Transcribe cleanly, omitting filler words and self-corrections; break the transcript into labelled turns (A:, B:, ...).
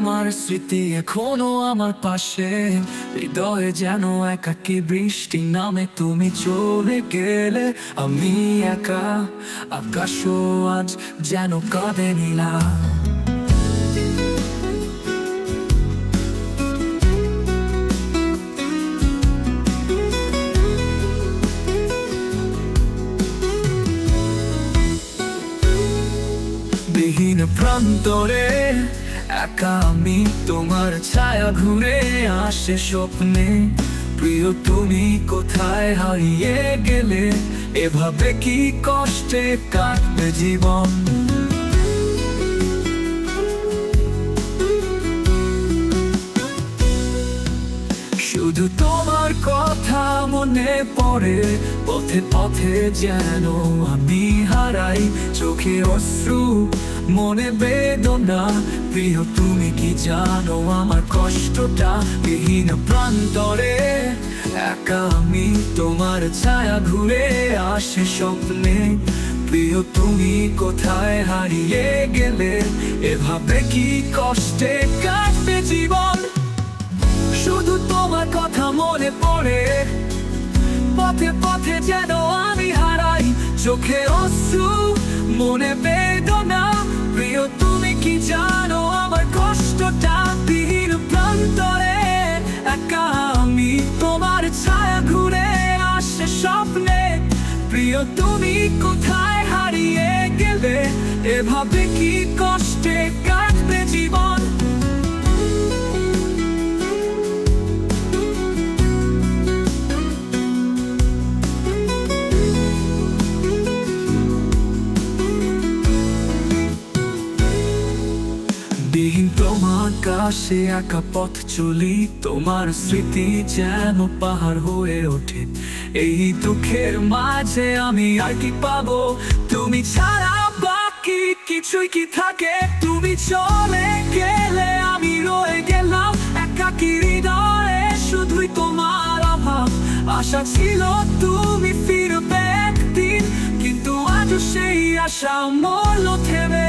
A: তোমার স্মৃতি এখনো আমার পাশে, হৃদয়ে যেন একাকী বৃষ্টি নামে। তুমি চলে গেলে আমি একা, আকাশও আজ যেন কাঁদে নীলা। বিহীন প্রান্তরে একা আমি, তোমার ছায়া ঘুরে আসে স্বপ্নে। প্রিয় তুমি কোথায় হারিয়ে গেলে, এভাবে কি কষ্টে কাটবে জীবন। শুধু তোমার কথা মনে পড়ে, পথে পথে যেন আমি হারাই। চোখে অশ্রু, মনে বেদনা, প্রিয় তুমি কি জানো আমার কষ্টটা। বিহীন প্রান্তরে একা আমি, তোমার ছায়া ঘুরে আসে স্বপ্নে। প্রিয় তুমি কোথায় হারিয়ে গেলে, এভাবে কি কষ্টে কাটবে জীবন। শুধু তোমার কথা মনে পড়ে, পথে পথে যেন আমি হারাই। চোখে অশ্রু, মনে বেদনা, প্রিয় তুমি কি জানো আমার কষ্টটা। বিহীন প্রান্তরে একা আমি, তোমার ছায়া ঘুরে আসে স্বপ্নে। প্রিয় তুমি কোথায় হারিয়ে গেলে, এভাবে কি কষ্টে কাটবে জীবন। বিহীন তোমার কাছে একা পথ চলি, তোমার স্মৃতি যেন পাহাড় হয়ে ওঠে। এই দুঃখের মাঝে আমি আর কি পাবো, তুমি ছাড়া বাকি কিছুই কি থাকে। তুমি চলে গেলে আমি রয়ে গেলাম একাকী হৃদয়ে, শুধুই তোমার অভাব। আশা ছিল তুমি ফিরবে একদিন, কিন্তু আজও সেই আশা মরল থেমে।